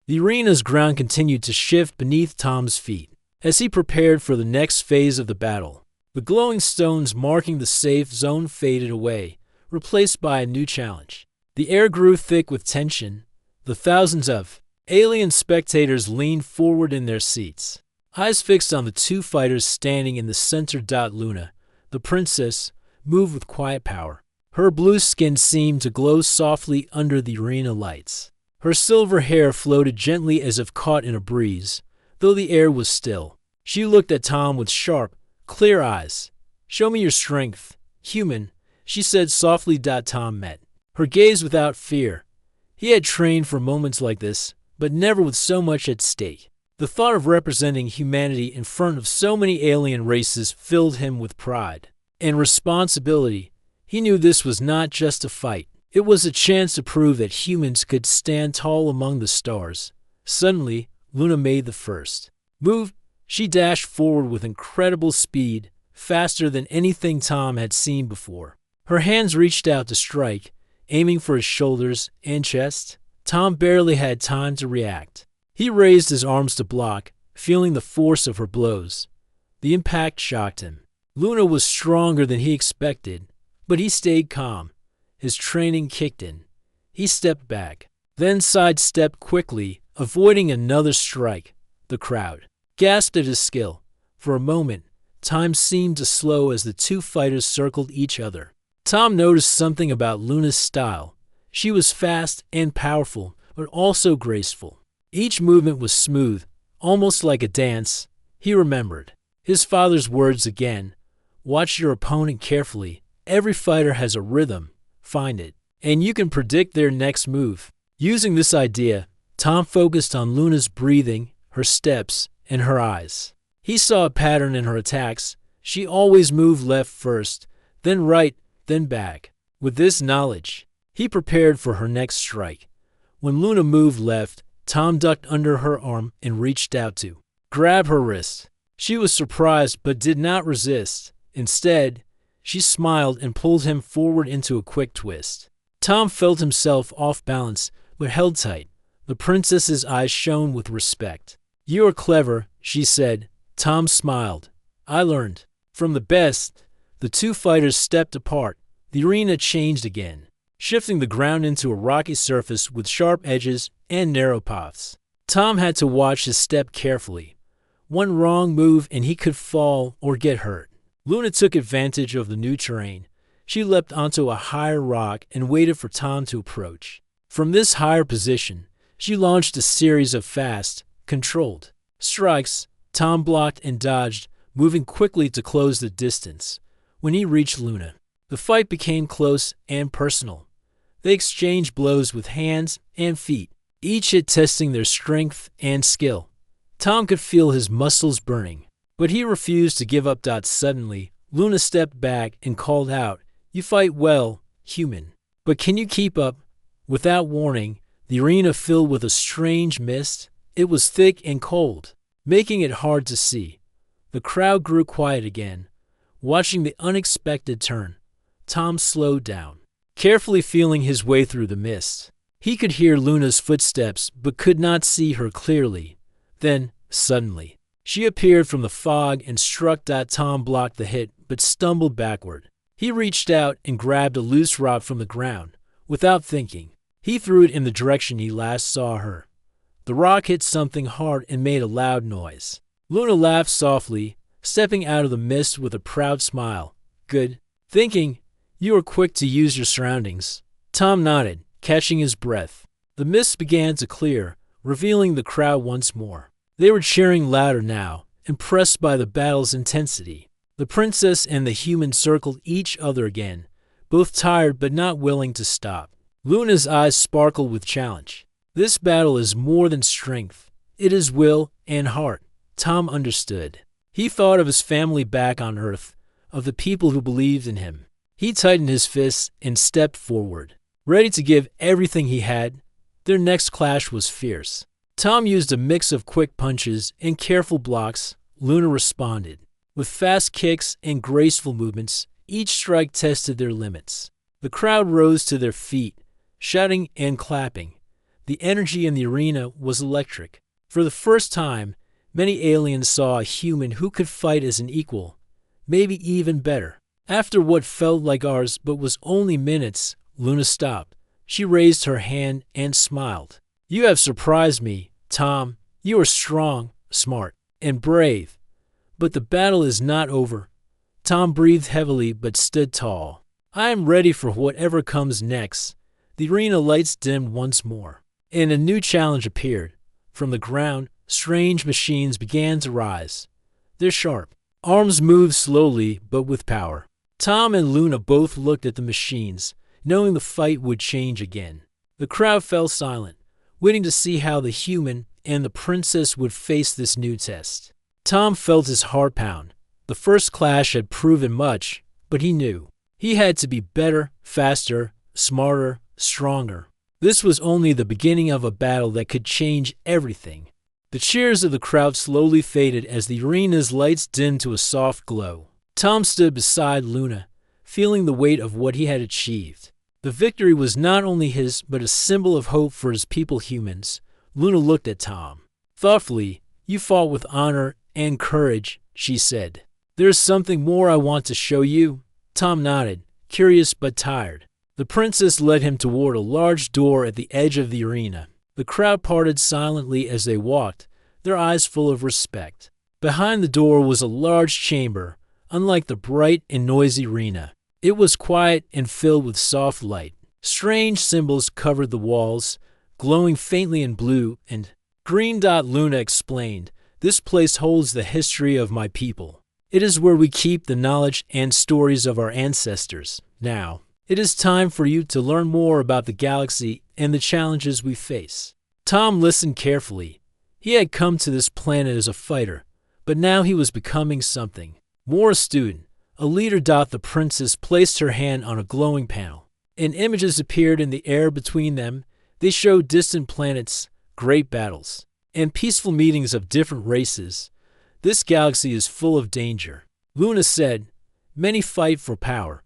The arena's ground continued to shift beneath Tom's feet as he prepared for the next phase of the battle. The glowing stones marking the safe zone faded away, replaced by a new challenge. The air grew thick with tension. The thousands of alien spectators leaned forward in their seats, eyes fixed on the two fighters standing in the center. Luna, the princess, moved with quiet power. Her blue skin seemed to glow softly under the arena lights. Her silver hair floated gently as if caught in a breeze, though the air was still. She looked at Tom with sharp, clear eyes. "Show me your strength, human," she said softly. Tom met her gaze without fear. He had trained for moments like this, but never with so much at stake. The thought of representing humanity in front of so many alien races filled him with pride and responsibility. He knew this was not just a fight. It was a chance to prove that humans could stand tall among the stars. Suddenly, Luna made the first move. She dashed forward with incredible speed, faster than anything Tom had seen before. Her hands reached out to strike, aiming for his shoulders and chest. Tom barely had time to react. He raised his arms to block, feeling the force of her blows. The impact shocked him. Luna was stronger than he expected, but he stayed calm. His training kicked in. He stepped back, then sidestepped quickly, avoiding another strike. The crowd gasped at his skill. For a moment, time seemed to slow as the two fighters circled each other. Tom noticed something about Luna's style. She was fast and powerful, but also graceful. Each movement was smooth, almost like a dance. He remembered his father's words again. "Watch your opponent carefully. Every fighter has a rhythm. Find it, and you can predict their next move." Using this idea, Tom focused on Luna's breathing, her steps, and her eyes. He saw a pattern in her attacks. She always moved left first, then right, then back. With this knowledge, he prepared for her next strike. When Luna moved left, Tom ducked under her arm and reached out to grab her wrist. She was surprised but did not resist. Instead, she smiled and pulled him forward into a quick twist. Tom felt himself off balance, but held tight. The princess's eyes shone with respect. "You are clever," she said. Tom smiled. "I learned from the best." The two fighters stepped apart. The arena changed again, shifting the ground into a rocky surface with sharp edges and narrow paths. Tom had to watch his step carefully. One wrong move and he could fall or get hurt. Luna took advantage of the new terrain. She leapt onto a higher rock and waited for Tom to approach. From this higher position, she launched a series of fast, controlled strikes. Tom blocked and dodged, moving quickly to close the distance. When he reached Luna, the fight became close and personal. They exchanged blows with hands and feet, each hit testing their strength and skill. Tom could feel his muscles burning, but he refused to give up. Suddenly, Luna stepped back and called out, "You fight well, human, but can you keep up?" Without warning, the arena filled with a strange mist. It was thick and cold, making it hard to see. The crowd grew quiet again. Watching the unexpected turn, Tom slowed down, carefully feeling his way through the mist. He could hear Luna's footsteps but could not see her clearly. Then, suddenly, she appeared from the fog and struck. Tom blocked the hit but stumbled backward. He reached out and grabbed a loose rock from the ground. Without thinking, he threw it in the direction he last saw her. The rock hit something hard and made a loud noise. Luna laughed softly, stepping out of the mist with a proud smile. "Good thinking. You are quick to use your surroundings." Tom nodded, catching his breath. The mist began to clear, revealing the crowd once more. They were cheering louder now, impressed by the battle's intensity. The princess and the human circled each other again, both tired but not willing to stop. Luna's eyes sparkled with challenge. This battle is more than strength. It is will and heart. Tom understood. He thought of his family back on Earth, of the people who believed in him. He tightened his fists and stepped forward, ready to give everything he had. Their next clash was fierce. Tom used a mix of quick punches and careful blocks. Luna responded with fast kicks and graceful movements. Each strike tested their limits. The crowd rose to their feet, shouting and clapping. The energy in the arena was electric. For the first time, many aliens saw a human who could fight as an equal, maybe even better. After what felt like hours but was only minutes, Luna stopped. She raised her hand and smiled. "You have surprised me, Tom. You are strong, smart, and brave. But the battle is not over." Tom breathed heavily but stood tall. "I am ready for whatever comes next." The arena lights dimmed once more, and a new challenge appeared. From the ground, strange machines began to rise. Their sharp arms moved slowly but with power. Tom and Luna both looked at the machines, knowing the fight would change again. The crowd fell silent, waiting to see how the human and the princess would face this new test. Tom felt his heart pound. The first clash had proven much, but he knew he had to be better, faster, smarter, stronger. This was only the beginning of a battle that could change everything. The cheers of the crowd slowly faded as the arena's lights dimmed to a soft glow. Tom stood beside Luna, feeling the weight of what he had achieved. The victory was not only his, but a symbol of hope for his people humans. Luna looked at Tom. Thoughtfully, "You fought with honor and courage," she said. "There's something more I want to show you." Tom nodded, curious but tired. The princess led him toward a large door at the edge of the arena. The crowd parted silently as they walked, their eyes full of respect. Behind the door was a large chamber, unlike the bright and noisy arena. It was quiet and filled with soft light. Strange symbols covered the walls, glowing faintly in blue and green. Luna explained, "This place holds the history of my people. It is where we keep the knowledge and stories of our ancestors. Now, it is time for you to learn more about the galaxy and the challenges we face." Tom listened carefully. He had come to this planet as a fighter, but now he was becoming something more, a student, a leader. The princess placed her hand on a glowing panel, and images appeared in the air between them. They showed distant planets, great battles, and peaceful meetings of different races. "This galaxy is full of danger," Luna said. "Many fight for power,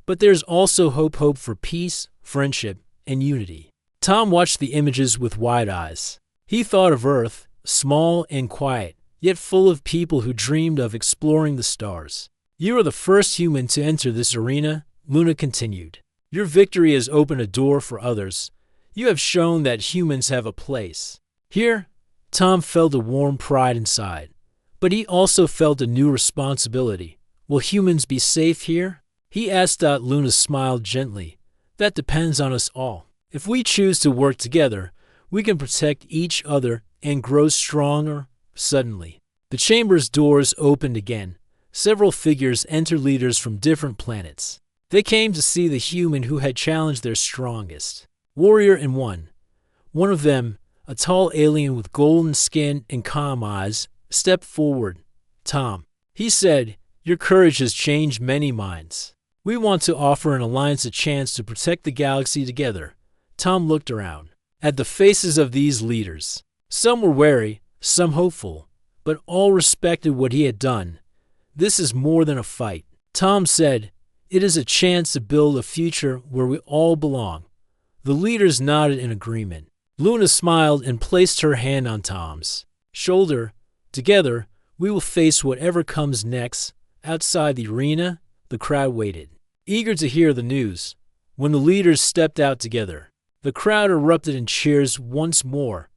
but there's also hope for peace, friendship, and unity." Tom watched the images with wide eyes. He thought of Earth, small and quiet, yet full of people who dreamed of exploring the stars. "You are the first human to enter this arena," Luna continued. "Your victory has opened a door for others. You have shown that humans have a place here." Tom felt a warm pride inside, but he also felt a new responsibility. "Will humans be safe here?" he asked. Luna smiled gently. "That depends on us all. If we choose to work together, we can protect each other and grow stronger." Suddenly, the chamber's doors opened again. Several figures entered, leaders from different planets. They came to see the human who had challenged their strongest warrior in one. One of them, a tall alien with golden skin and calm eyes, stepped forward. "Tom," he said, "your courage has changed many minds. We want to offer an alliance a chance to protect the galaxy together." Tom looked around at the faces of these leaders. Some were wary, some hopeful, but all respected what he had done. "This is more than a fight," Tom said. "It is a chance to build a future where we all belong." The leaders nodded in agreement. Luna smiled and placed her hand on Tom's shoulder. "Together, we will face whatever comes next." Outside the arena, the crowd waited, eager to hear the news. When the leaders stepped out together, the crowd erupted in cheers once more.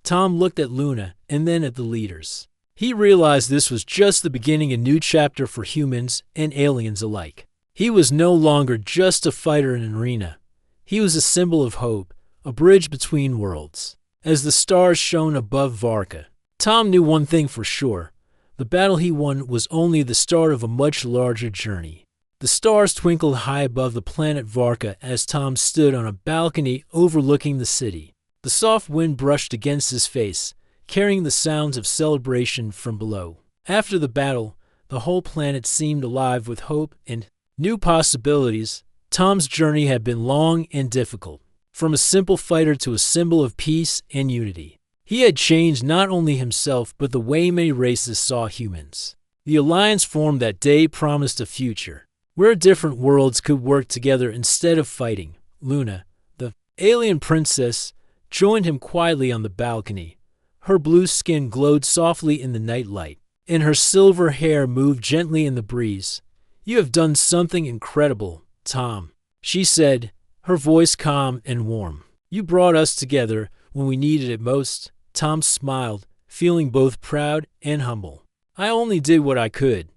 Tom looked at Luna and then at the leaders. He realized this was just the beginning, a new chapter for humans and aliens alike. He was no longer just a fighter in an arena. He was a symbol of hope, a bridge between worlds. As the stars shone above Varka, Tom knew one thing for sure. The battle he won was only the start of a much larger journey. The stars twinkled high above the planet Varka as Tom stood on a balcony overlooking the city. The soft wind brushed against his face, carrying the sounds of celebration from below. After the battle, the whole planet seemed alive with hope and new possibilities. Tom's journey had been long and difficult. From a simple fighter to a symbol of peace and unity, he had changed not only himself but the way many races saw humans. The alliance formed that day promised a future where different worlds could work together instead of fighting. Luna, the alien princess, joined him quietly on the balcony. Her blue skin glowed softly in the night light, and her silver hair moved gently in the breeze. "You have done something incredible, Tom," she said, her voice calm and warm. "You brought us together when we needed it most." Tom smiled, feeling both proud and humble. "I only did what I could.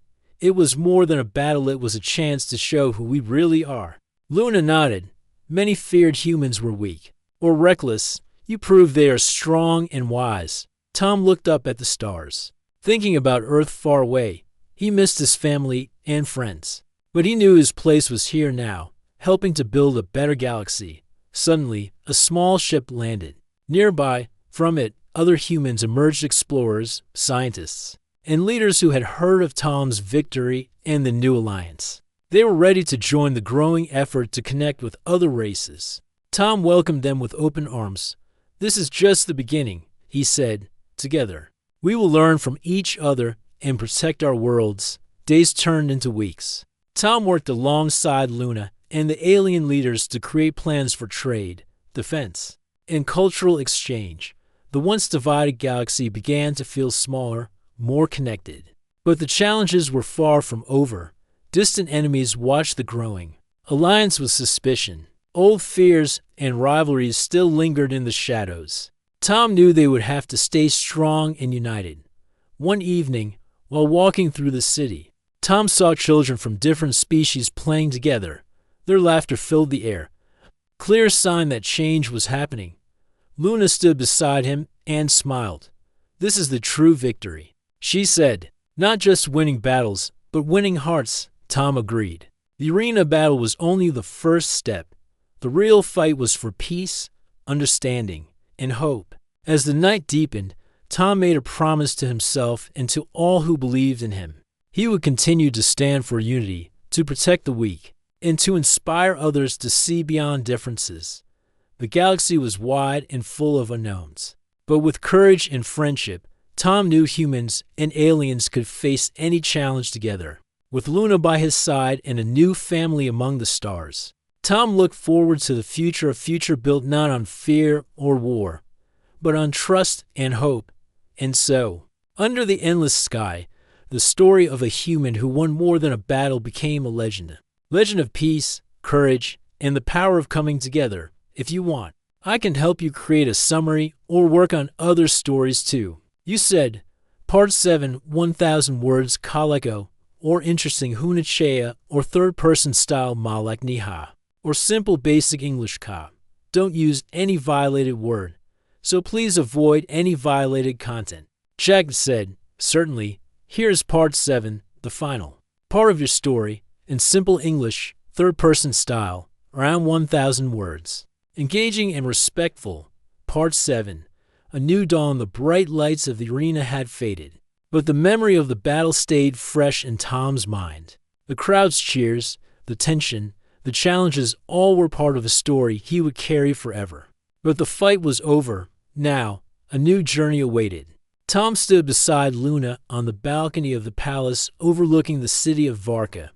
It was more than a battle, it was a chance to show who we really are." Luna nodded. "Many feared humans were weak or reckless. You proved they are strong and wise." Tom looked up at the stars, thinking about Earth far away. He missed his family and friends, but he knew his place was here now, helping to build a better galaxy. Suddenly, a small ship landed. Nearby, from it, other humans emerged, explorers, scientists, and leaders who had heard of Tom's victory and the new alliance. They were ready to join the growing effort to connect with other races. Tom welcomed them with open arms. "This is just the beginning," he said. "Together, we will learn from each other and protect our worlds." Days turned into weeks. Tom worked alongside Luna and the alien leaders to create plans for trade, defense, and cultural exchange. The once divided galaxy began to feel smaller, more connected. But the challenges were far from over. Distant enemies watched the growing alliance with suspicion. Old fears and rivalries still lingered in the shadows. Tom knew they would have to stay strong and united. One evening, while walking through the city, Tom saw children from different species playing together. Their laughter filled the air, clear sign that change was happening. Luna stood beside him and smiled. "This is the true victory," she said. "Not just winning battles, but winning hearts," Tom agreed. The arena battle was only the first step. The real fight was for peace, understanding, and hope. As the night deepened, Tom made a promise to himself and to all who believed in him. He would continue to stand for unity, to protect the weak, and to inspire others to see beyond differences. The galaxy was wide and full of unknowns, but with courage and friendship, Tom knew humans and aliens could face any challenge together. With Luna by his side and a new family among the stars, Tom looked forward to the future, a future built not on fear or war, but on trust and hope. And so, under the endless sky, the story of a human who won more than a battle became a legend. Legend of peace, courage, and the power of coming together. If you want, I can help you create a summary or work on other stories too. You said, Part 7, 1,000 words, Kaleko, or interesting Hunachea, or third-person style Malak Niha, or simple basic English Ka. Don't use any violated word, so please avoid any violated content. Jack said, "Certainly. Here's Part 7, the final part of your story, in simple English, third-person style, around 1,000 words. Engaging and respectful. Part 7. A new dawn, the bright lights of the arena had faded, but the memory of the battle stayed fresh in Tom's mind. The crowd's cheers, the tension, the challenges all were part of a story he would carry forever. But the fight was over. Now, a new journey awaited. Tom stood beside Luna on the balcony of the palace overlooking the city of Varka.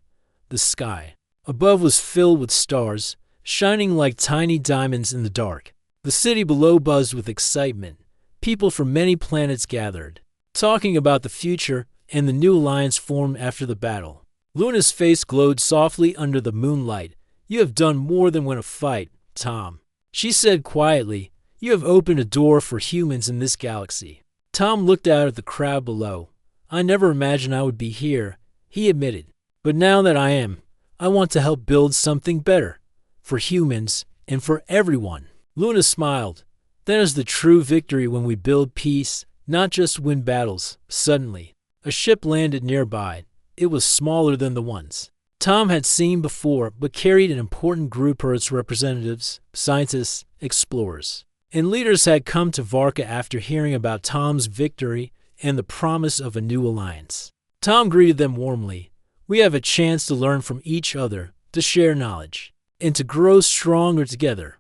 The sky above was filled with stars, shining like tiny diamonds in the dark. The city below buzzed with excitement. People from many planets gathered, talking about the future and the new alliance formed after the battle. Luna's face glowed softly under the moonlight. "You have done more than win a fight, Tom," she said quietly. "You have opened a door for humans in this galaxy." Tom looked out at the crowd below. "I never imagined I would be here," he admitted. "But now that I am, I want to help build something better, for humans and for everyone." Luna smiled. "That is the true victory, when we build peace, not just win battles." Suddenly, a ship landed nearby. It was smaller than the ones Tom had seen before, but carried an important group of its representatives, scientists, explorers, and leaders had come to Varka after hearing about Tom's victory and the promise of a new alliance. Tom greeted them warmly. "We have a chance to learn from each other, to share knowledge, and to grow stronger together."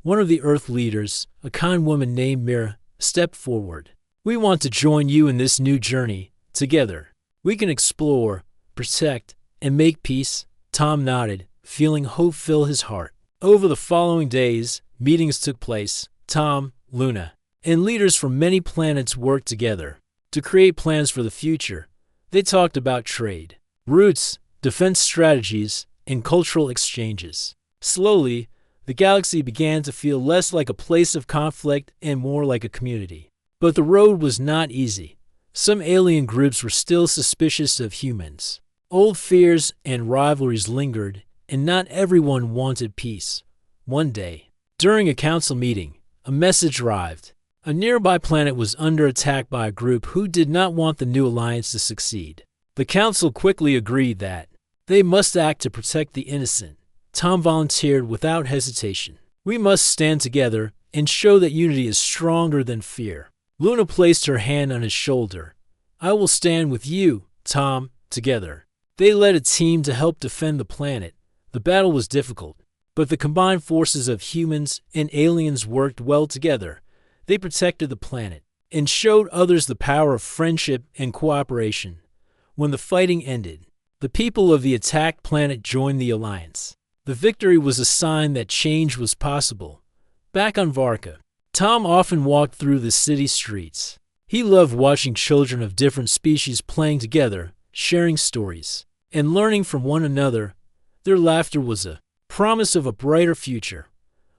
One of the Earth leaders, a kind woman named Mira, stepped forward. "We want to join you in this new journey. Together, we can explore, protect, and make peace." Tom nodded, feeling hope fill his heart. Over the following days, meetings took place. Tom, Luna, and leaders from many planets worked together to create plans for the future. They talked about trade, routes, defense strategies, and cultural exchanges. Slowly, the galaxy began to feel less like a place of conflict and more like a community. But the road was not easy. Some alien groups were still suspicious of humans. Old fears and rivalries lingered, and not everyone wanted peace. One day, during a council meeting, a message arrived. A nearby planet was under attack by a group who did not want the new alliance to succeed. The council quickly agreed that they must act to protect the innocent. Tom volunteered without hesitation. We must stand together and show that unity is stronger than fear. Luna placed her hand on his shoulder. I will stand with you, Tom, together. They led a team to help defend the planet. The battle was difficult, but the combined forces of humans and aliens worked well together. They protected the planet and showed others the power of friendship and cooperation. When the fighting ended, the people of the attacked planet joined the alliance. The victory was a sign that change was possible. Back on Varka, Tom often walked through the city streets. He loved watching children of different species playing together, sharing stories, and learning from one another. Their laughter was a promise of a brighter future.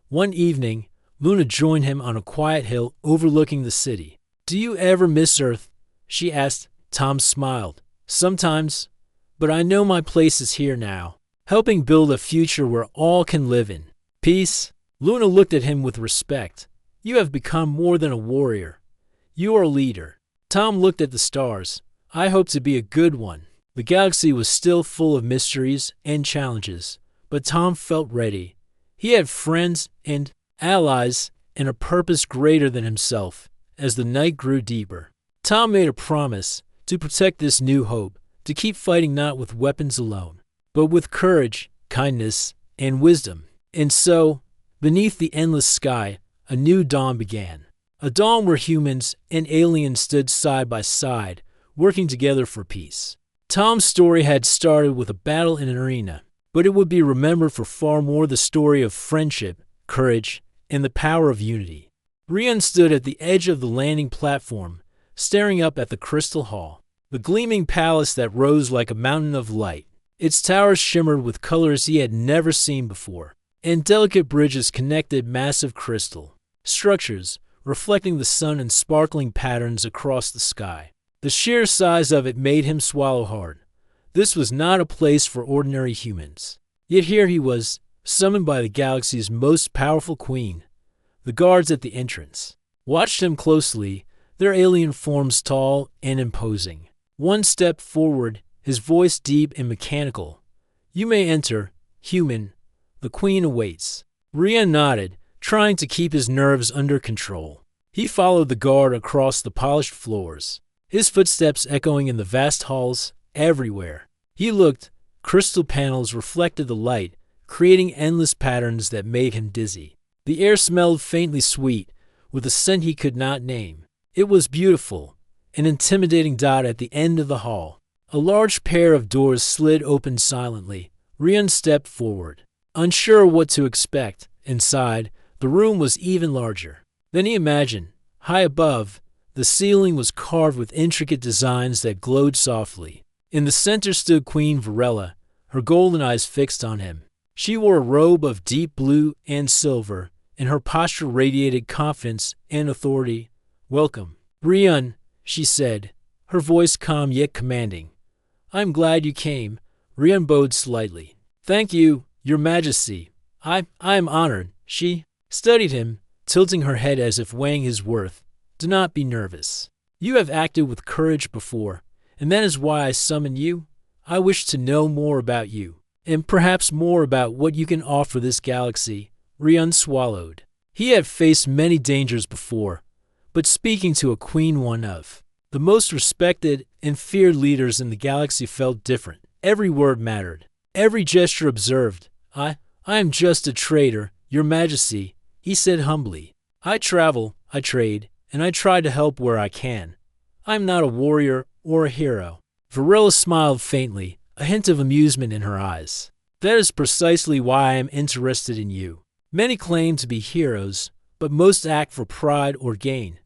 One evening, Luna joined him on a quiet hill overlooking the city. Do you ever miss Earth? She asked. Tom smiled. Sometimes, but I know my place is here now, helping build a future where all can live in peace. Luna looked at him with respect. You have become more than a warrior. You are a leader. Tom looked at the stars. I hope to be a good one. The galaxy was still full of mysteries and challenges, but Tom felt ready. He had friends and allies and a purpose greater than himself. As the night grew deeper, Tom made a promise to protect this new hope, to keep fighting not with weapons alone, but with courage, kindness, and wisdom. And so, beneath the endless sky, a new dawn began. A dawn where humans and aliens stood side by side, working together for peace. Tom's story had started with a battle in an arena, but it would be remembered for far more: the story of friendship, courage, and the power of unity. Rian stood at the edge of the landing platform, staring up at the crystal hall, the gleaming palace that rose like a mountain of light. Its towers shimmered with colors he had never seen before, and delicate bridges connected massive crystal structures, reflecting the sun in sparkling patterns across the sky. The sheer size of it made him swallow hard. This was not a place for ordinary humans. Yet here he was, summoned by the galaxy's most powerful queen. The guards at the entrance watched him closely, their alien forms tall and imposing. One step forward, his voice deep and mechanical. You may enter, human. The queen awaits. Rian nodded, trying to keep his nerves under control. He followed the guard across the polished floors, his footsteps echoing in the vast halls everywhere. He looked. Crystal panels reflected the light, creating endless patterns that made him dizzy. The air smelled faintly sweet, with a scent he could not name. It was beautiful, an intimidating dot at the end of the hall. A large pair of doors slid open silently. Rian stepped forward, unsure what to expect. Inside, the room was even larger than he imagined. High above, the ceiling was carved with intricate designs that glowed softly. In the center stood Queen Varela, her golden eyes fixed on him. She wore a robe of deep blue and silver, and her posture radiated confidence and authority. Welcome, Rian, she said, her voice calm yet commanding. I'm glad you came. Rian bowed slightly. Thank you, Your Majesty. I am honored. She studied him, tilting her head as if weighing his worth. Do not be nervous. You have acted with courage before, and that is why I summon you. I wish to know more about you, and perhaps more about what you can offer this galaxy. Rian swallowed. He had faced many dangers before, but speaking to a queen, one of the most respected and feared leaders in the galaxy, felt different. Every word mattered, every gesture observed. I am just a trader, Your Majesty, he said humbly. I travel, I trade, and I try to help where I can. I'm not a warrior or a hero. Varela smiled faintly, a hint of amusement in her eyes. That is precisely why I am interested in you. Many claim to be heroes, but most act for pride or gain.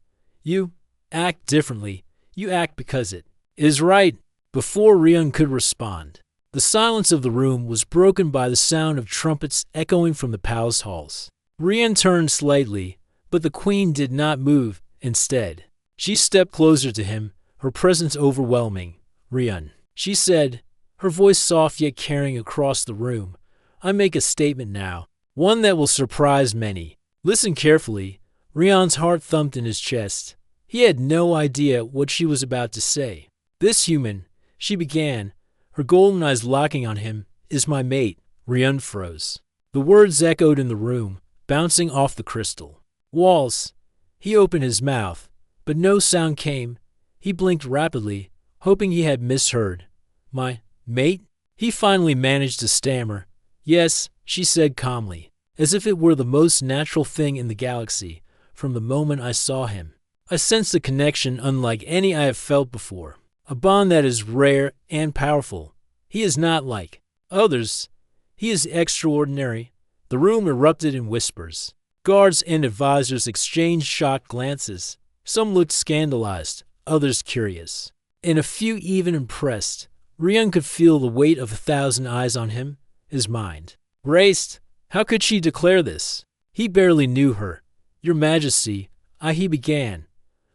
You act differently. You act because it is right. Before Rian could respond, the silence of the room was broken by the sound of trumpets echoing from the palace halls. Rian turned slightly, but the queen did not move. Instead, she stepped closer to him, her presence overwhelming. "Rian," she said, her voice soft yet carrying across the room, "I make a statement now, one that will surprise many. Listen carefully." Rian's heart thumped in his chest. He had no idea what she was about to say. "This human," she began, her golden eyes locking on him, "is my mate." Rian froze. The words echoed in the room, bouncing off the crystal walls. He opened his mouth, but no sound came. He blinked rapidly, hoping he had misheard. "My mate?" He finally managed to stammer. "Yes," she said calmly, as if it were the most natural thing in the galaxy. "From the moment I saw him, I sensed a connection unlike any I have felt before, a bond that is rare and powerful. He is not like others. He is extraordinary." The room erupted in whispers. Guards and advisors exchanged shocked glances. Some looked scandalized, others curious, and a few even impressed. Rian could feel the weight of 1,000 eyes on him. His mind raced. How could she declare this? He barely knew her. "Your Majesty," he began,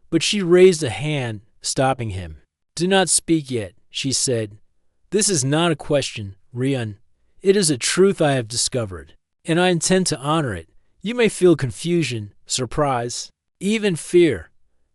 but she raised a hand, stopping him. "Do not speak yet," she said. "This is not a question, Rian. It is a truth I have discovered, and I intend to honor it. You may feel confusion, surprise, even fear.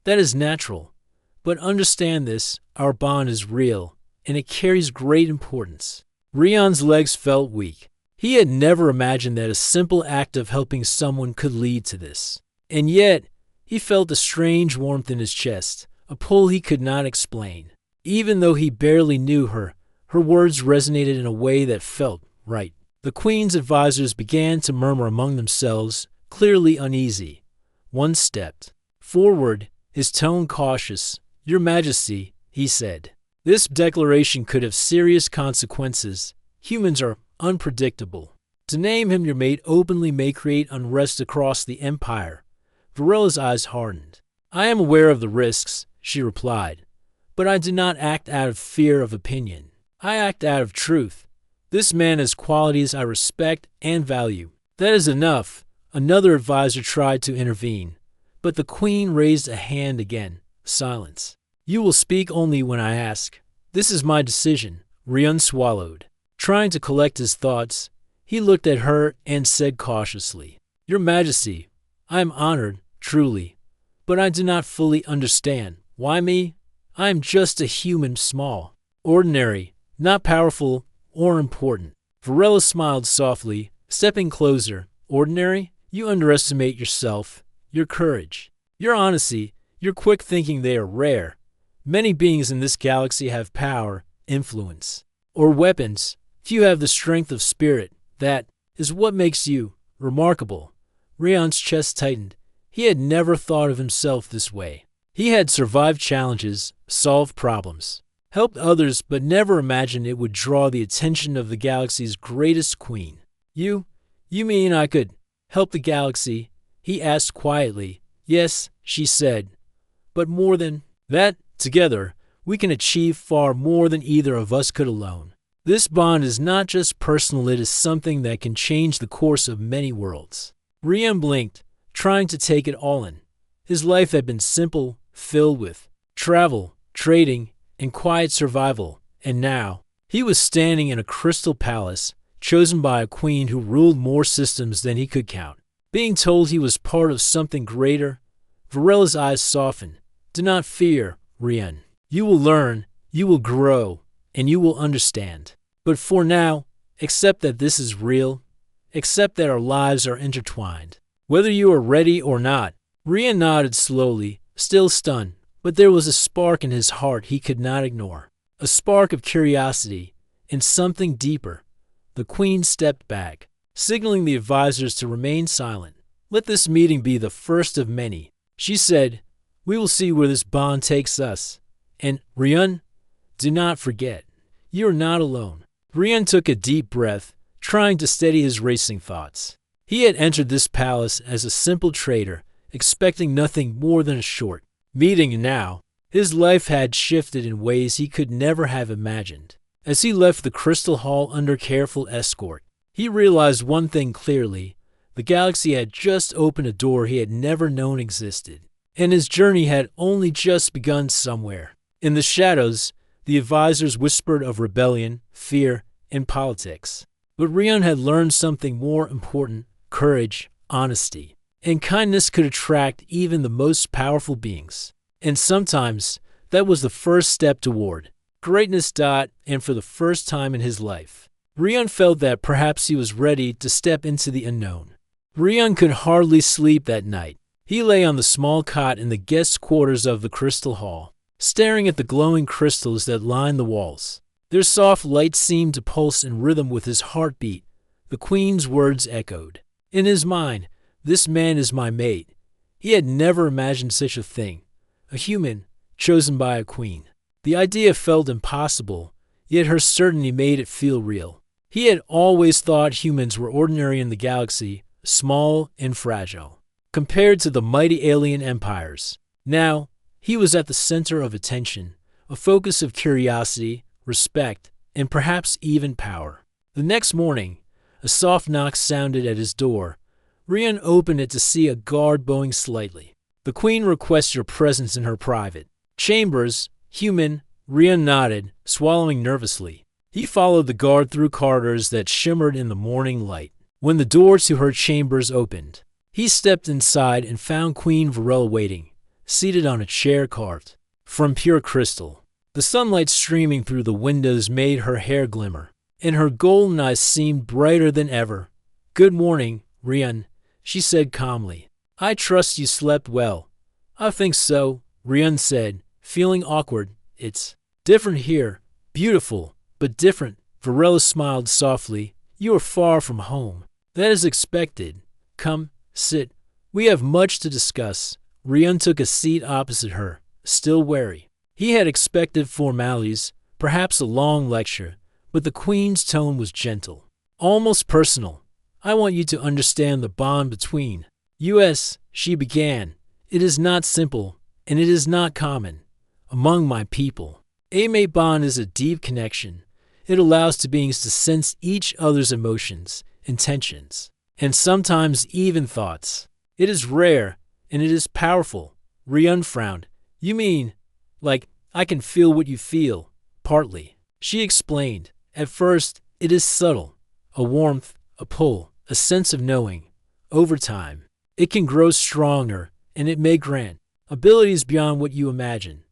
That is natural. But understand this, our bond is real, and it carries great importance." Rian's legs felt weak. He had never imagined that a simple act of helping someone could lead to this. And yet, he felt a strange warmth in his chest, a pull he could not explain. Even though he barely knew her, her words resonated in a way that felt right. The queen's advisors began to murmur among themselves, clearly uneasy. One stepped forward, his tone cautious. "Your Majesty," he said, "this declaration could have serious consequences. Humans are unpredictable. To name him your mate openly may create unrest across the empire." Varela's eyes hardened. "I am aware of the risks," she replied, "but I do not act out of fear of opinion. I act out of truth. This man has qualities I respect and value." "That is enough." Another advisor tried to intervene, but the queen raised a hand again. Silence. "You will speak only when I ask. This is my decision." Rian swallowed. Trying to collect his thoughts, he looked at her and said cautiously, "Your Majesty, I am honored, truly, but I do not fully understand. Why me? I am just a human, small, ordinary, not powerful or important." Varela smiled softly, stepping closer. "Ordinary? You underestimate yourself, your courage, your honesty, your quick thinking. They are rare. Many beings in this galaxy have power, influence, or weapons. Few have the strength of spirit. That is what makes you remarkable." Rian's chest tightened. He had never thought of himself this way. He had survived challenges, solved problems, helped others, but never imagined it would draw the attention of the galaxy's greatest queen. You mean I could help the galaxy?" he asked quietly. "Yes," she said, "but more than that, together, we can achieve far more than either of us could alone. This bond is not just personal, it is something that can change the course of many worlds." Rian blinked, trying to take it all in. His life had been simple, filled with travel, trading, and quiet survival, and now he was standing in a crystal palace, chosen by a queen who ruled more systems than he could count. Being told he was part of something greater, Varela's eyes softened. "Do not fear, Rian. You will learn, you will grow, and you will understand. But for now, accept that this is real. Accept that our lives are intertwined. Whether you are ready or not." Rian nodded slowly, still stunned, but there was a spark in his heart he could not ignore. A spark of curiosity, and something deeper. The queen stepped back, signaling the advisors to remain silent. "Let this meeting be the first of many," she said. "We will see where this bond takes us. And, Rian, do not forget, you are not alone." Rian took a deep breath, trying to steady his racing thoughts. He had entered this palace as a simple trader, expecting nothing more than a short meeting, and now his life had shifted in ways he could never have imagined. As he left the Crystal Hall under careful escort, he realized one thing clearly. The galaxy had just opened a door he had never known existed, and his journey had only just begun somewhere. In the shadows, the advisors whispered of rebellion, fear, and politics. But Rion had learned something more important: courage, honesty, and kindness could attract even the most powerful beings. And sometimes that was the first step toward greatness. And for the first time in his life, Rion felt that perhaps he was ready to step into the unknown. Rion could hardly sleep that night. He lay on the small cot in the guest quarters of the Crystal Hall, staring at the glowing crystals that lined the walls. Their soft light seemed to pulse in rhythm with his heartbeat. The Queen's words echoed. In his mind, "This man is my mate." He had never imagined such a thing. A human chosen by a queen. The idea felt impossible, yet her certainty made it feel real. He had always thought humans were ordinary in the galaxy, small and fragile, compared to the mighty alien empires. Now, he was at the center of attention, a focus of curiosity, respect, and perhaps even power. The next morning, a soft knock sounded at his door. Rion opened it to see a guard bowing slightly. "The Queen requests your presence in her private chambers." Human, Rion nodded, swallowing nervously. He followed the guard through corridors that shimmered in the morning light. When the door to her chambers opened, he stepped inside and found Queen Varela waiting, seated on a chair carved from pure crystal. The sunlight streaming through the windows made her hair glimmer, and her golden eyes seemed brighter than ever. "Good morning, Rion," she said calmly. "I trust you slept well." "I think so," Rion said, feeling awkward. "It's different here." "Beautiful, but different." Varela smiled softly. "You are far from home." "That is expected. Come, sit. We have much to discuss." Rion took a seat opposite her, still wary. He had expected formalities, perhaps a long lecture, but the Queen's tone was gentle, almost personal. "I want you to understand the bond between us," she began. "It is not simple, and it is not common among my people. A mate bond is a deep connection. It allows two beings to sense each other's emotions, intentions, and sometimes even thoughts. It is rare, and it is powerful." Rion frowned. "You mean, like, I can feel what you feel?" "Partly," she explained. "At first, it is subtle. A warmth, a pull, a sense of knowing. Over time, it can grow stronger, and it may grant abilities beyond what you imagine.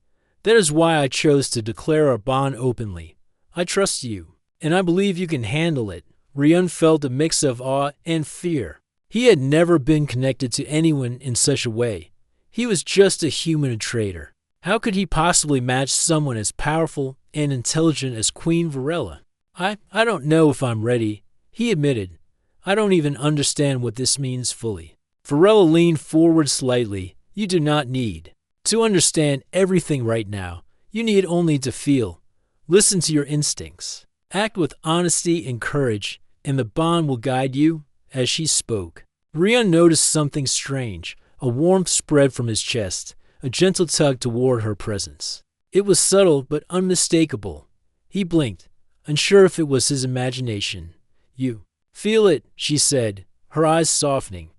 That is why I chose to declare our bond openly. I trust you, and I believe you can handle it." Rion felt a mix of awe and fear. He had never been connected to anyone in such a way. He was just a human trader. How could he possibly match someone as powerful and intelligent as Queen Varela? I don't know if I'm ready," he admitted. "I don't even understand what this means fully." Varela leaned forward slightly. "You do not need to understand everything right now. You need only to feel. Listen to your instincts. Act with honesty and courage, and the bond will guide you." As she spoke, Rion noticed something strange. A warmth spread from his chest, a gentle tug toward her presence. It was subtle but unmistakable. He blinked, unsure if it was his imagination. "You feel it," she said, her eyes softening.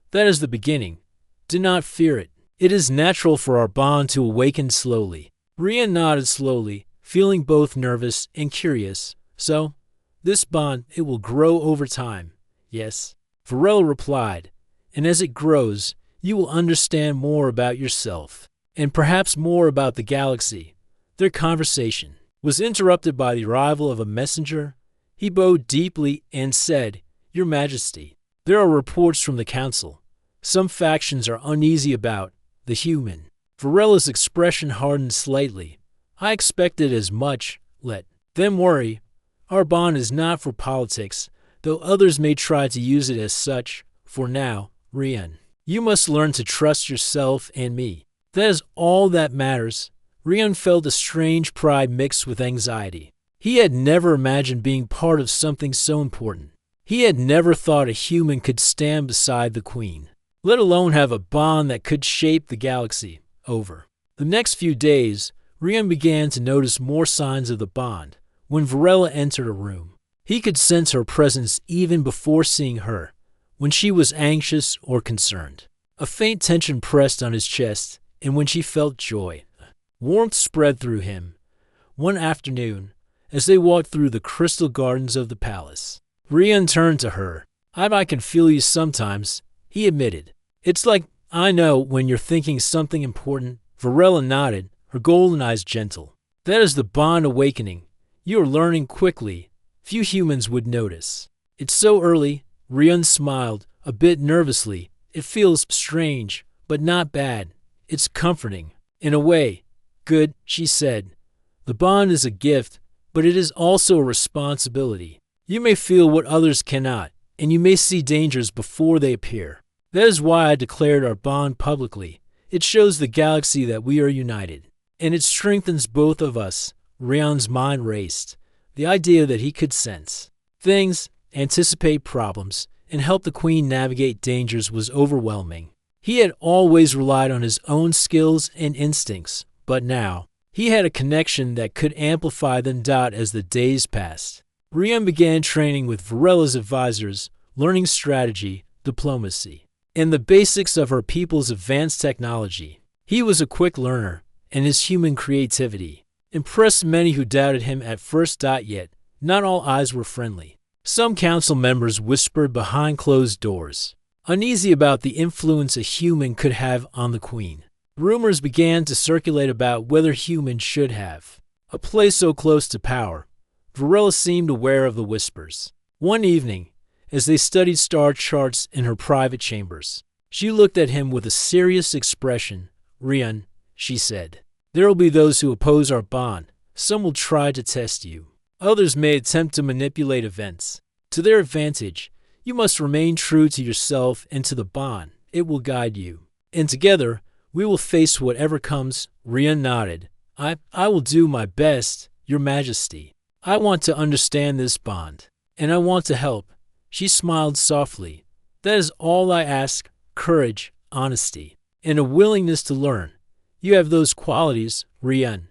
"That is the beginning. Do not fear it. It is natural for our bond to awaken slowly." Rion nodded slowly, feeling both nervous and curious. "So, this bond, it will grow over time." "Yes," Varela replied, "and as it grows, you will understand more about yourself, and perhaps more about the galaxy." Their conversation was interrupted by the arrival of a messenger. He bowed deeply and said, "Your Majesty, there are reports from the council. Some factions are uneasy about the human." Varela's expression hardened slightly. "I expected as much. Let them worry. Our bond is not for politics, though others may try to use it as such. For now, Rion, you must learn to trust yourself and me. That is all that matters." Rion felt a strange pride mixed with anxiety. He had never imagined being part of something so important. He had never thought a human could stand beside the Queen, let alone have a bond that could shape the galaxy over. The next few days, Rian began to notice more signs of the bond. When Varela entered a room, he could sense her presence even before seeing her, when she was anxious or concerned. A faint tension pressed on his chest, and when she felt joy, warmth spread through him. One afternoon, as they walked through the crystal gardens of the palace, Rian turned to her. I can feel you sometimes, he admitted. It's like I know when you're thinking something important. Varela nodded, her golden eyes gentle. That is the bond awakening. You are learning quickly. Few humans would notice. It's so early, Rian smiled, a bit nervously. It feels strange, but not bad. It's comforting. In a way. Good, she said. The bond is a gift, but it is also a responsibility. You may feel what others cannot, and you may see dangers before they appear. That is why I declared our bond publicly. It shows the galaxy that we are united, and it strengthens both of us. Rian's mind raced. The idea that he could sense things, anticipate problems, and help the Queen navigate dangers was overwhelming. He had always relied on his own skills and instincts, but now he had a connection that could amplify them. As the days passed, Rian began training with Varela's advisors, learning strategy, diplomacy, and the basics of her people's advanced technology. He was a quick learner, and his human creativity impressed many who doubted him at first. Yet, not all eyes were friendly. Some council members whispered behind closed doors, uneasy about the influence a human could have on the Queen. Rumors began to circulate about whether humans should have a place so close to power. Varela seemed aware of the whispers. One evening, as they studied star charts in her private chambers, she looked at him with a serious expression. Rian, she said, there will be those who oppose our bond. Some will try to test you. Others may attempt to manipulate events. To their advantage, you must remain true to yourself and to the bond. It will guide you. And together, we will face whatever comes. Rian nodded. I will do my best, Your Majesty. I want to understand this bond, and I want to help. She smiled softly. That is all I ask. Courage, honesty, and a willingness to learn. You have those qualities, Rian.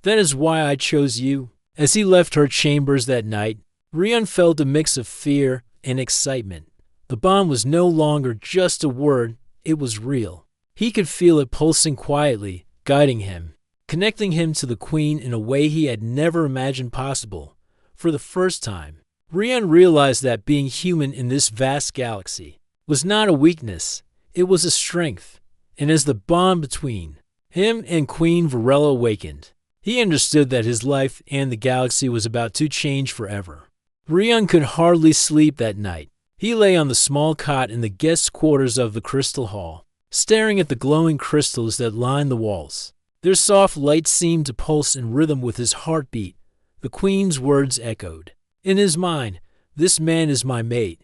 That is why I chose you. As he left her chambers that night, Rian felt a mix of fear and excitement. The bond was no longer just a word, it was real. He could feel it pulsing quietly, guiding him, connecting him to the Queen in a way he had never imagined possible. For the first time, Rian realized that being human in this vast galaxy was not a weakness, it was a strength. And as the bond between him and Queen Varela awakened, he understood that his life and the galaxy was about to change forever. Rian could hardly sleep that night. He lay on the small cot in the guest quarters of the Crystal Hall, staring at the glowing crystals that lined the walls. Their soft light seemed to pulse in rhythm with his heartbeat. The Queen's words echoed. In his mind, this man is my mate.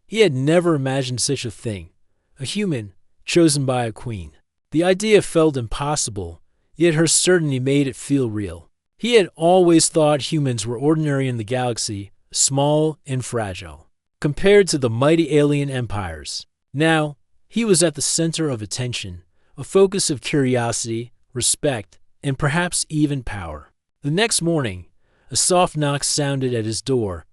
He had never imagined such a thing. A human chosen by a queen. The idea felt impossible, yet her certainty made it feel real. He had always thought humans were ordinary in the galaxy, small and fragile, compared to the mighty alien empires. Now, he was at the center of attention, a focus of curiosity, respect, and perhaps even power. The next morning, a soft knock sounded at his door.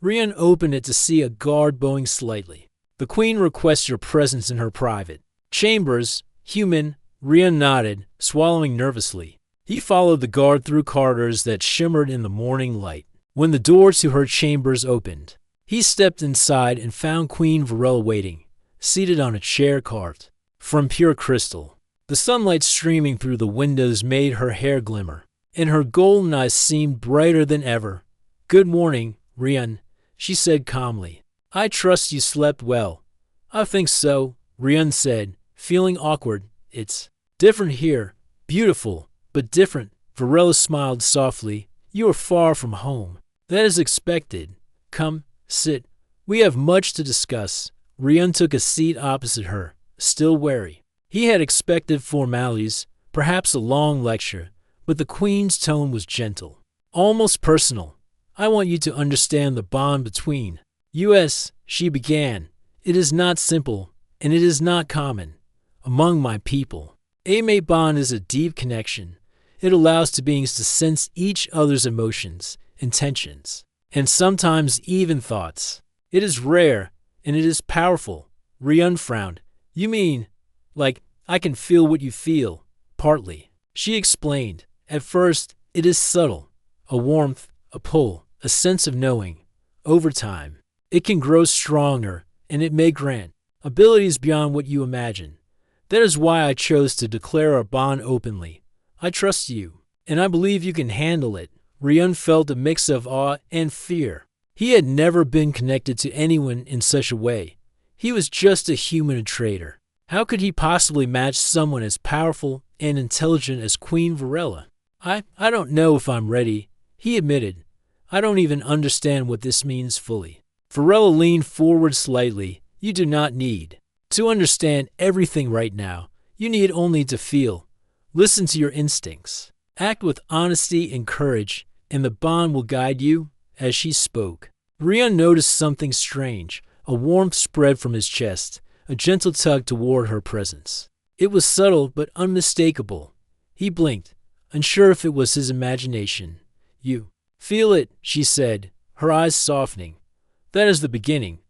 Rian opened it to see a guard bowing slightly. The Queen requests your presence in her private chambers. Human, Rian nodded, swallowing nervously. He followed the guard through corridors that shimmered in the morning light. When the door to her chambers opened, he stepped inside and found Queen Varela waiting, seated on a chair carved from pure crystal. The sunlight streaming through the windows made her hair glimmer, and her golden eyes seemed brighter than ever. Good morning, Rian, she said calmly. I trust you slept well. I think so, Rian said, feeling awkward. It's different here. Beautiful, but different. Varela smiled softly. You are far from home. That is expected. Come, sit. We have much to discuss. Rian took a seat opposite her, still wary. He had expected formalities, perhaps a long lecture, but the Queen's tone was gentle, almost personal. I want you to understand the bond between U.S., she began. It is not simple, and it is not common among my people. A mate bond is a deep connection. It allows two beings to sense each other's emotions, intentions, and sometimes even thoughts. It is rare, and it is powerful. Rian frowned. You mean, like, I can feel what you feel? Partly. She explained. At first, it is subtle. A warmth, a pull, a sense of knowing. Over time, it can grow stronger, and it may grant abilities beyond what you imagine. That is why I chose to declare our bond openly. I trust you, and I believe you can handle it. Rian felt a mix of awe and fear. He had never been connected to anyone in such a way. He was just a human trader. How could he possibly match someone as powerful and intelligent as Queen Varela? I don't know if I'm ready, he admitted. I don't even understand what this means fully. Varela leaned forward slightly. You do not need to understand everything right now. You need only to feel. Listen to your instincts. Act with honesty and courage, and the bond will guide you. As she spoke, Rian noticed something strange. A warmth spread from his chest, a gentle tug toward her presence. It was subtle but unmistakable. He blinked, unsure if it was his imagination. You feel it, she said, her eyes softening. That is the beginning.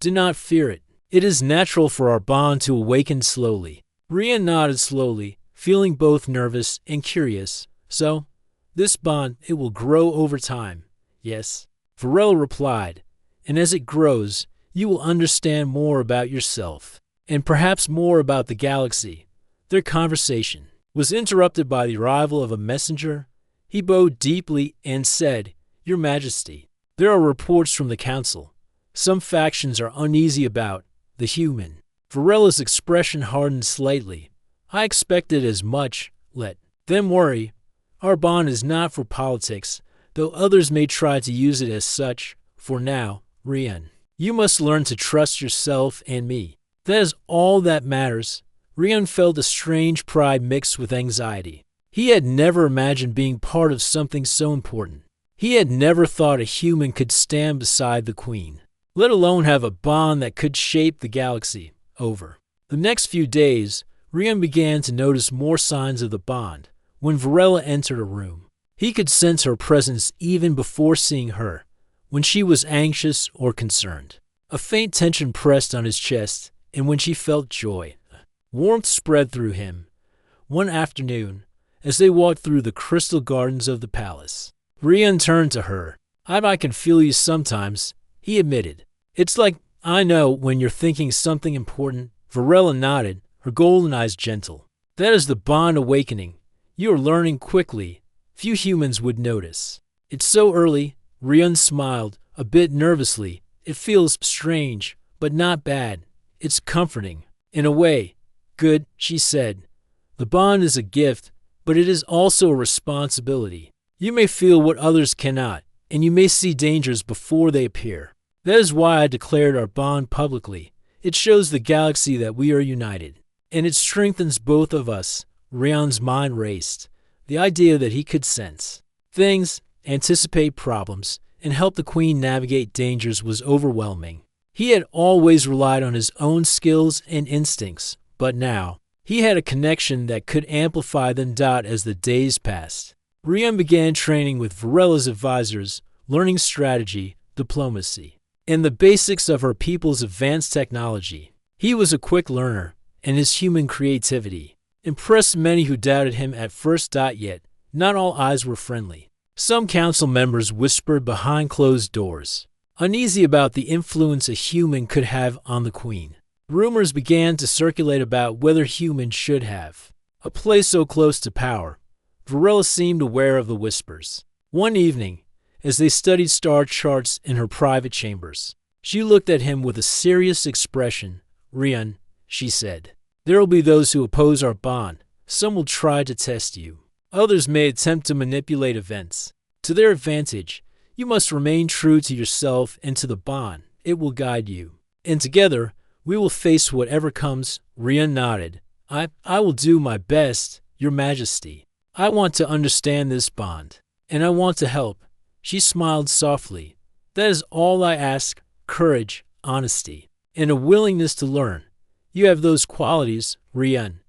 Do not fear it. It is natural for our bond to awaken slowly. Rian nodded slowly, feeling both nervous and curious. So, this bond, it will grow over time. Yes, Varela replied, and as it grows, you will understand more about yourself, and perhaps more about the galaxy. Their conversation was interrupted by the arrival of a messenger. He bowed deeply and said, Your Majesty, there are reports from the Council. Some factions are uneasy about the human. Varela's expression hardened slightly. I expected as much. Let them worry. Our bond is not for politics, though others may try to use it as such. For now, Rian, you must learn to trust yourself and me. That is all that matters. Rian felt a strange pride mixed with anxiety. He had never imagined being part of something so important. He had never thought a human could stand beside the Queen, let alone have a bond that could shape the galaxy. Over the next few days, Rian began to notice more signs of the bond. When Varela entered a room, he could sense her presence even before seeing her. When she was anxious or concerned, a faint tension pressed on his chest, and when she felt joy, warmth spread through him. One afternoon, as they walked through the crystal gardens of the palace, Rian turned to her. I can feel you sometimes, he admitted. It's like I know when you're thinking something important. Varela nodded, her golden eyes gentle. That is the bond awakening. You are learning quickly. Few humans would notice. It's so early. Rian smiled, a bit nervously. It feels strange, but not bad. It's comforting. In a way. Good, she said. The bond is a gift, but it is also a responsibility. You may feel what others cannot, and you may see dangers before they appear. That is why I declared our bond publicly. It shows the galaxy that we are united, and it strengthens both of us. Rian's mind raced. The idea that he could sense things, anticipate problems, and help the Queen navigate dangers was overwhelming. He had always relied on his own skills and instincts, but now he had a connection that could amplify them. As the days passed, Rian began training with Varela's advisors, learning strategy, diplomacy, and the basics of her people's advanced technology. He was a quick learner, and his human creativity impressed many who doubted him at first. Yet, not all eyes were friendly. Some council members whispered behind closed doors, uneasy about the influence a human could have on the Queen. Rumors began to circulate about whether humans should have a place so close to power. Varela seemed aware of the whispers. One evening, as they studied star charts in her private chambers, she looked at him with a serious expression. Rian, she said, there will be those who oppose our bond. Some will try to test you. Others may attempt to manipulate events to their advantage. You must remain true to yourself and to the bond. It will guide you. And together, we will face whatever comes. Rian nodded. I will do my best, Your Majesty. I want to understand this bond, and I want to help. She smiled softly. That is all I ask. courage, honesty, and a willingness to learn. You have those qualities, Rian.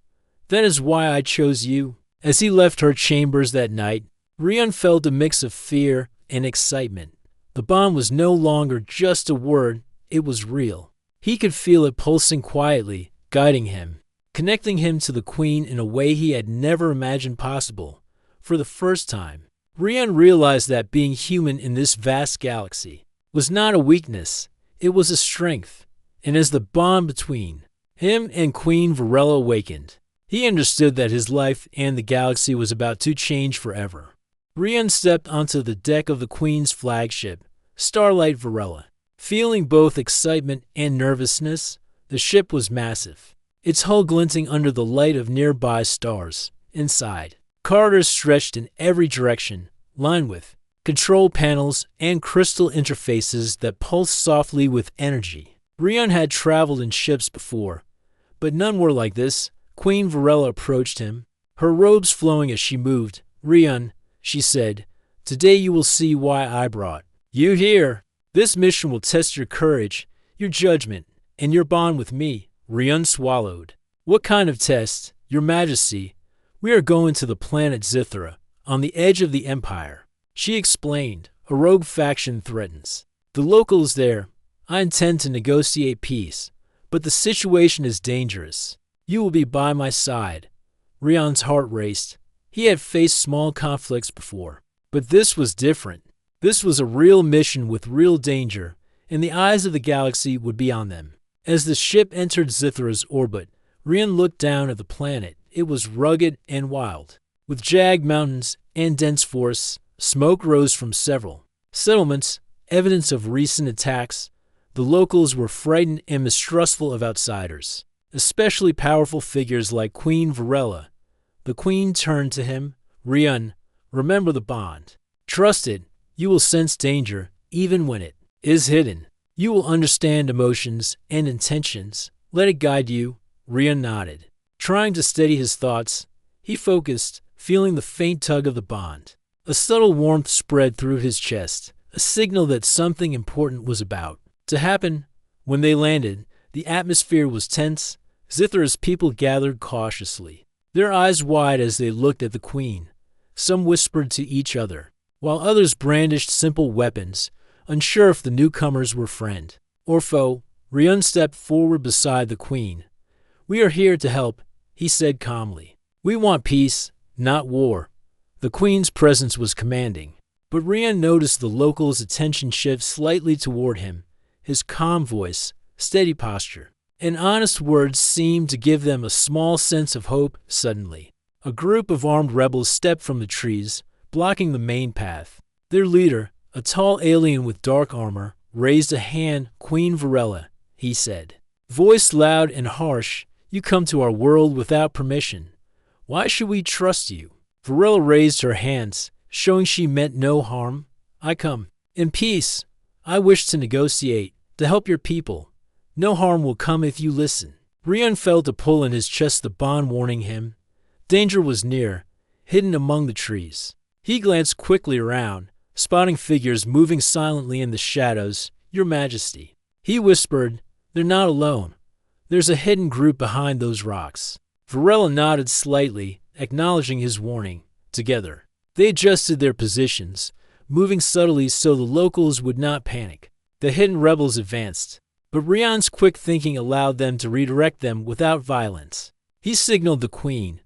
That is why I chose you. As he left her chambers that night, Rian felt a mix of fear and excitement. The bond was no longer just a word, it was real. He could feel it pulsing quietly, guiding him, connecting him to the Queen in a way he had never imagined possible. For the first time, Rian realized that being human in this vast galaxy was not a weakness, it was a strength. And as the bond between him and Queen Varela awakened, he understood that his life and the galaxy was about to change forever. Rian stepped onto the deck of the Queen's flagship, Starlight Varela. Feeling both excitement and nervousness, the ship was massive, its hull glinting under the light of nearby stars. Inside, corridors stretched in every direction, lined with control panels and crystal interfaces that pulsed softly with energy. Rian had traveled in ships before, but none were like this. Queen Varela approached him, her robes flowing as she moved. Rian, she said, today you will see why I brought you here. This mission will test your courage, your judgment, and your bond with me. Rian swallowed. What kind of test, Your Majesty? We are going to the planet Zithra, on the edge of the Empire. She explained, a rogue faction threatens the locals there. I intend to negotiate peace, but the situation is dangerous. You will be by my side. Rian's heart raced. He had faced small conflicts before, but this was different. This was a real mission with real danger, and the eyes of the galaxy would be on them. As the ship entered Zithra's orbit, Rian looked down at the planet. It was rugged and wild. With jagged mountains and dense forests, smoke rose from several settlements, evidence of recent attacks. The locals were frightened and mistrustful of outsiders, especially powerful figures like Queen Varela. The Queen turned to him. Rian, remember the bond. Trust it. You will sense danger, even when it is hidden. You will understand emotions and intentions. Let it guide you. Rian nodded. Trying to steady his thoughts, he focused, feeling the faint tug of the bond. A subtle warmth spread through his chest, a signal that something important was about to happen. When they landed, the atmosphere was tense. Zithra's people gathered cautiously, their eyes wide as they looked at the Queen. Some whispered to each other, while others brandished simple weapons, unsure if the newcomers were friend or foe. Rian stepped forward beside the Queen. We are here to help, he said calmly. We want peace, not war. The Queen's presence was commanding, but Rian noticed the locals' attention shift slightly toward him. His calm voice, steady posture, and honest words seemed to give them a small sense of hope. Suddenly, a group of armed rebels stepped from the trees, blocking the main path. Their leader, a tall alien with dark armor, raised a hand. Queen Varela, he said, voice loud and harsh, you come to our world without permission. Why should we trust you? Varela raised her hands, showing she meant no harm. I come in peace. I wish to negotiate, to help your people. No harm will come if you listen. Rian felt a pull in his chest, the bond warning him. Danger was near, hidden among the trees. He glanced quickly around, spotting figures moving silently in the shadows. Your Majesty, he whispered, they're not alone. There's a hidden group behind those rocks. Varela nodded slightly, acknowledging his warning. Together, they adjusted their positions, moving subtly so the locals would not panic. The hidden rebels advanced, but Rian's quick thinking allowed them to redirect them without violence. He signaled the Queen,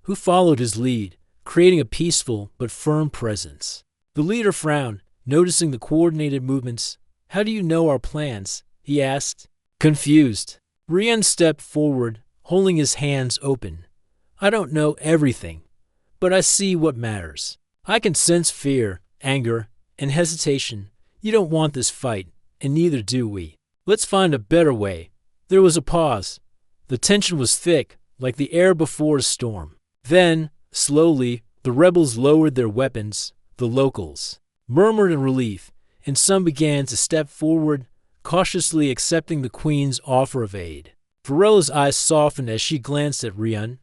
who followed his lead, creating a peaceful but firm presence. The leader frowned, noticing the coordinated movements. How do you know our plans? He asked, confused. Rian stepped forward, holding his hands open. I don't know everything, but I see what matters. I can sense fear, anger, and hesitation. You don't want this fight, and neither do we. Let's find a better way. There was a pause. The tension was thick, like the air before a storm. Then, slowly, the rebels lowered their weapons. The locals murmured in relief, and some began to step forward, cautiously accepting the Queen's offer of aid. Varela's eyes softened as she glanced at Rian.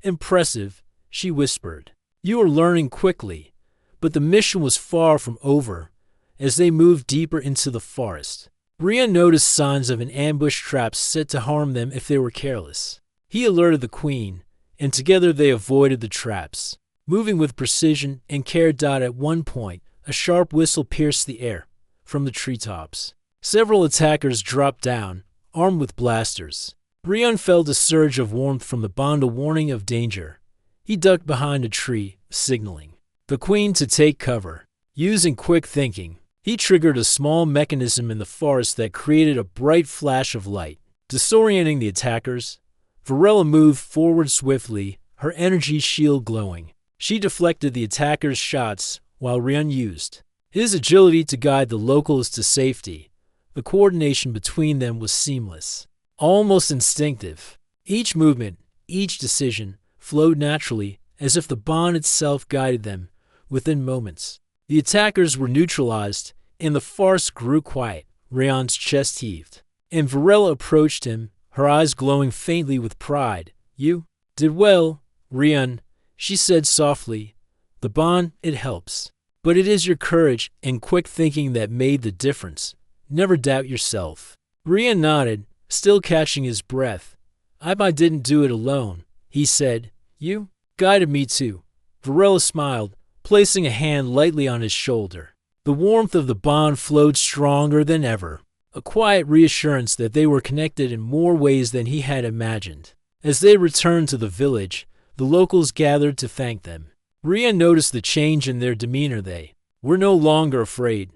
Impressive, she whispered. You are learning quickly. But the mission was far from over. As they moved deeper into the forest, Rian noticed signs of an ambush trap set to harm them if they were careless. He alerted the queen, and together they avoided the traps. Moving with precision and care. At one point, a sharp whistle pierced the air from the treetops. Several attackers dropped down, armed with blasters. Rian felt a surge of warmth from the bond, a warning of danger. He ducked behind a tree, signaling the queen to take cover. Using quick thinking, he triggered a small mechanism in the forest that created a bright flash of light. Disorienting the attackers, Varela moved forward swiftly, her energy shield glowing. She deflected the attackers' shots while Rian used his agility to guide the locals to safety. The coordination between them was seamless, almost instinctive. Each movement, each decision, flowed naturally, as if the bond itself guided them. Within moments, the attackers were neutralized, and the farce grew quiet. Rian's chest heaved, and Varela approached him, her eyes glowing faintly with pride. "You did well, Rian," she said softly. "The bond, it helps. But it is your courage and quick thinking that made the difference. Never doubt yourself." Rian nodded, still catching his breath. I didn't do it alone," he said. "You guided me too." Varela smiled, placing a hand lightly on his shoulder. The warmth of the bond flowed stronger than ever, a quiet reassurance that they were connected in more ways than he had imagined. As they returned to the village, the locals gathered to thank them. Rian noticed the change in their demeanor. They were no longer afraid.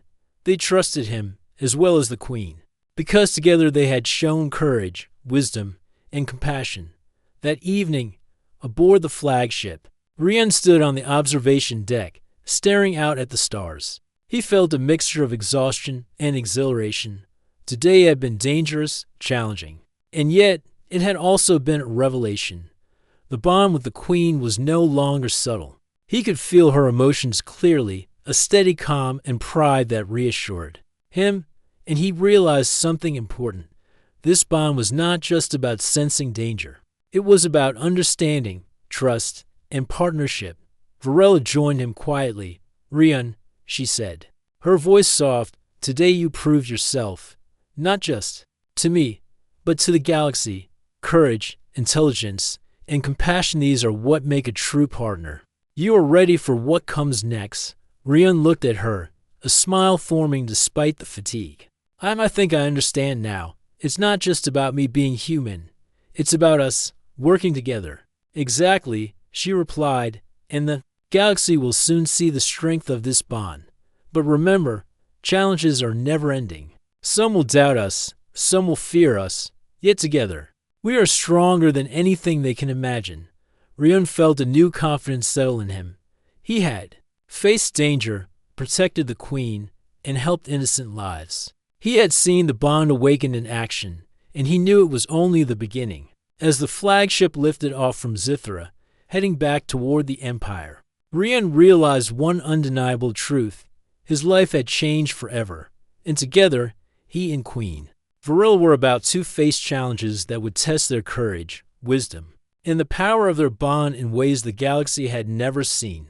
They trusted him, as well as the queen, because together they had shown courage, wisdom, and compassion. That evening, aboard the flagship, Rian stood on the observation deck, staring out at the stars. He felt a mixture of exhaustion and exhilaration. Today had been dangerous, challenging, and yet it had also been a revelation. The bond with the queen was no longer subtle. He could feel her emotions clearly, a steady calm and pride that reassured him, and he realized something important. This bond was not just about sensing danger. It was about understanding, trust, and partnership. Varela joined him quietly. "Rian," she said, her voice soft, "today you proved yourself, not just to me, but to the galaxy. Courage, intelligence, and compassion, these are what make a true partner. You are ready for what comes next." Rian looked at her, a smile forming despite the fatigue. I think I understand now. It's not just about me being human. It's about us working together." "Exactly," she replied, "and the galaxy will soon see the strength of this bond. But remember, challenges are never-ending. Some will doubt us, some will fear us, yet together, we are stronger than anything they can imagine." Rian felt a new confidence settle in him. He had faced danger, protected the queen, and helped innocent lives. He had seen the bond awaken in action, and he knew it was only the beginning. As the flagship lifted off from Zithra, heading back toward the Empire, Rian realized one undeniable truth. His life had changed forever, and together, he and Queen Varela were about to face challenges that would test their courage, wisdom, and the power of their bond in ways the galaxy had never seen.